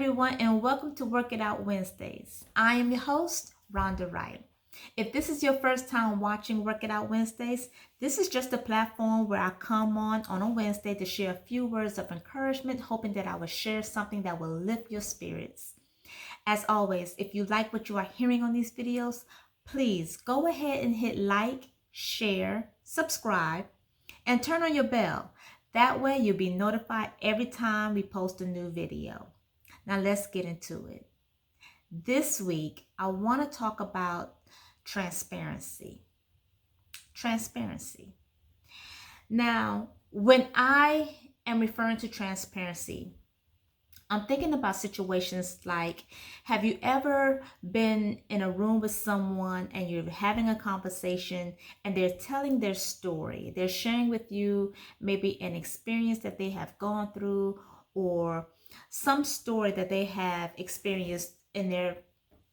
everyone, and welcome to Work It Out Wednesdays. I am your host, Rhonda Wright. If this is your first time watching Work It Out Wednesdays, this is just a platform where I come on a Wednesday to share a few words of encouragement, hoping that I will share something that will lift your spirits. As always, if you like what you are hearing on these videos, please go ahead and hit like, share, subscribe, and turn on your bell. That way you'll be notified every time we post a new video. Now let's get into it. This week, I want to talk about transparency. Transparency. Now, when I am referring to transparency, I'm thinking about situations like, have you ever been in a room with someone and you're having a conversation and they're telling their story? They're sharing with you maybe an experience that they have gone through or some story that they have experienced in their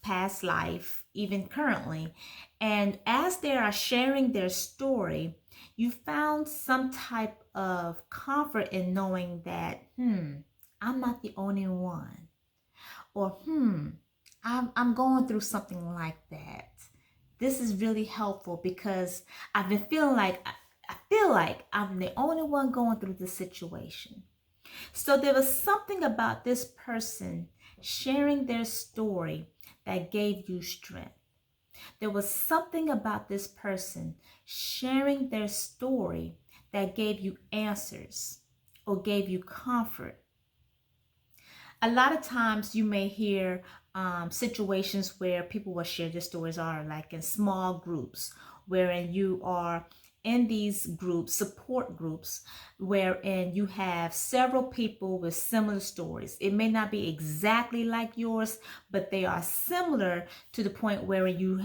past life, even currently. And as they are sharing their story, you found some type of comfort in knowing that, I'm not the only one. Or, I'm going through something like that. This is really helpful because I've been feeling like, I feel like I'm the only one going through this situation. So there was something about this person sharing their story that gave you strength. There was something about this person sharing their story that gave you answers or gave you comfort. A lot of times you may hear situations where people will share their stories are like in small groups, wherein you are in these groups, support groups, wherein you have several people with similar stories. It may not be exactly like yours, but they are similar to the point where you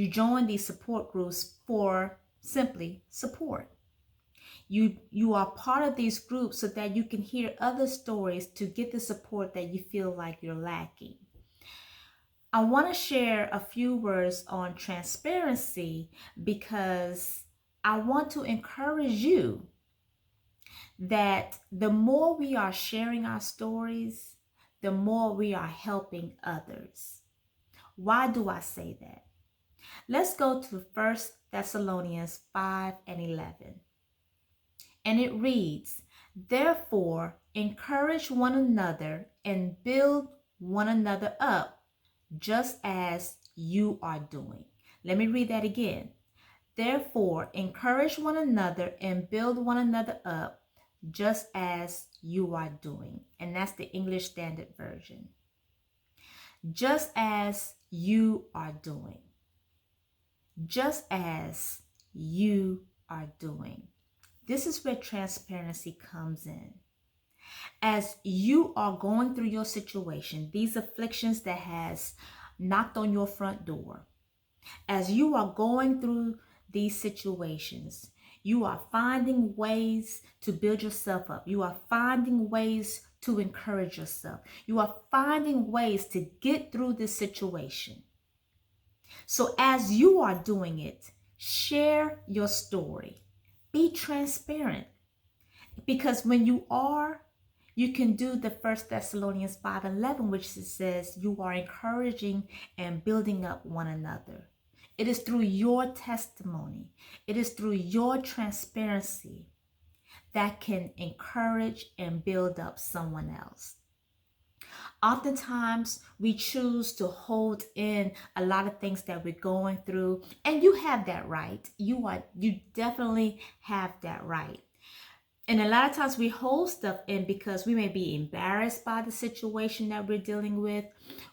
join these support groups for simply support. You are part of these groups so that you can hear other stories to get the support that you feel like you're lacking. I want to share a few words on transparency because I want to encourage you that the more we are sharing our stories, the more we are helping others. Why do I say that? Let's go to 1 Thessalonians 5:11. And it reads, "Therefore, encourage one another and build one another up, just as you are doing." Let me read that again. "Therefore, encourage one another and build one another up, just as you are doing." And that's the English Standard Version. Just as you are doing. Just as you are doing. This is where transparency comes in. As you are going through your situation, these afflictions that has knocked on your front door, as you are going through these situations, you are finding ways to build yourself up. You are finding ways to encourage yourself. You are finding ways to get through this situation. So as you are doing it, share your story. Be transparent. Because when you are, you can do the 1 Thessalonians 5:11, which says you are encouraging and building up one another. It is through your testimony, it is through your transparency that can encourage and build up someone else. Oftentimes, we choose to hold in a lot of things that we're going through, and you have that right. You definitely have that right. And a lot of times we hold stuff in because we may be embarrassed by the situation that we're dealing with.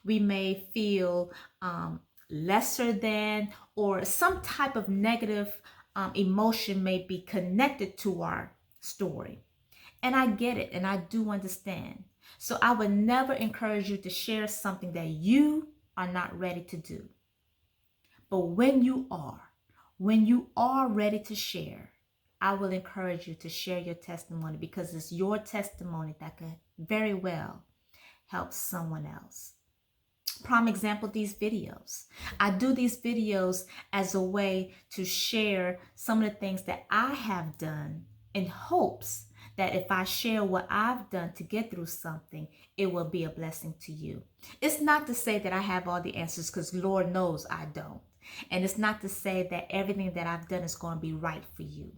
We may feel lesser than, or some type of negative emotion may be connected to our story. And I get it, and I do understand. So I would never encourage you to share something that you are not ready to do. But when you are ready to share, I will encourage you to share your testimony, because it's your testimony that could very well help someone else. Prime example, these videos. I do these videos as a way to share some of the things that I have done in hopes that if I share what I've done to get through something, it will be a blessing to you. It's not to say that I have all the answers, because Lord knows I don't. And it's not to say that everything that I've done is going to be right for you.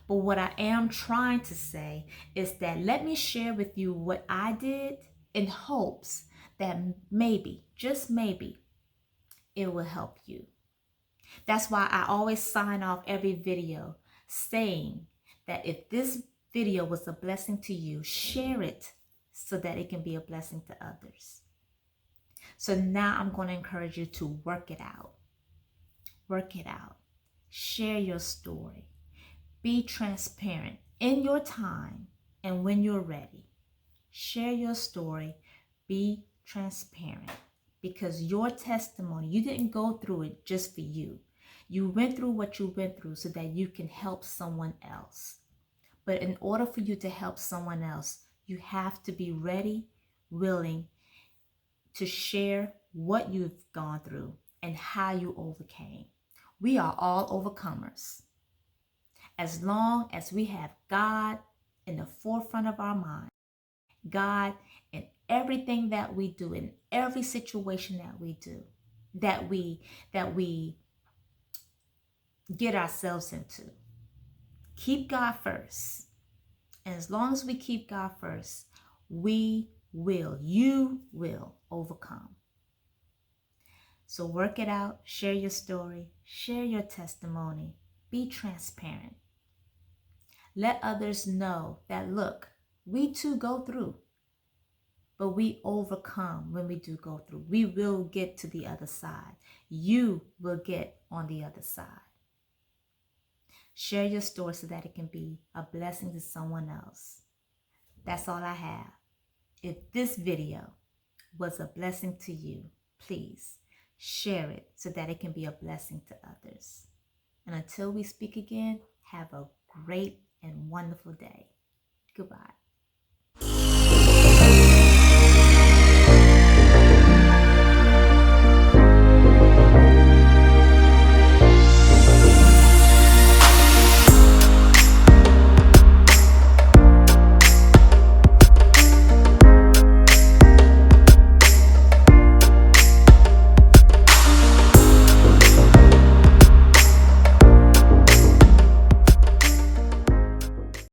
But what I am trying to say is that let me share with you what I did in hopes that maybe, just maybe, it will help you. That's why I always sign off every video saying that if this video was a blessing to you, share it so that it can be a blessing to others. So now I'm going to encourage you to work it out. Work it out. Share your story. Be transparent in your time and when you're ready. Share your story. Be transparent, because your testimony, you didn't go through it just for you. You went through what you went through so that you can help someone else. But in order for you to help someone else, you have to be ready, willing to share what you've gone through and how you overcame. We are all overcomers. As long as we have God in the forefront of our mind, God in everything that we do, in every situation that we do, that we get ourselves into. Keep God first. And as long as we keep God first, you will overcome. So work it out, share your story, share your testimony, be transparent. Let others know that, look, we too go through, but we overcome when we do go through. We will get to the other side. You will get on the other side. Share your story so that it can be a blessing to someone else. That's all I have. If this video was a blessing to you, please share it so that it can be a blessing to others. And until we speak again, have a great and wonderful day. Goodbye.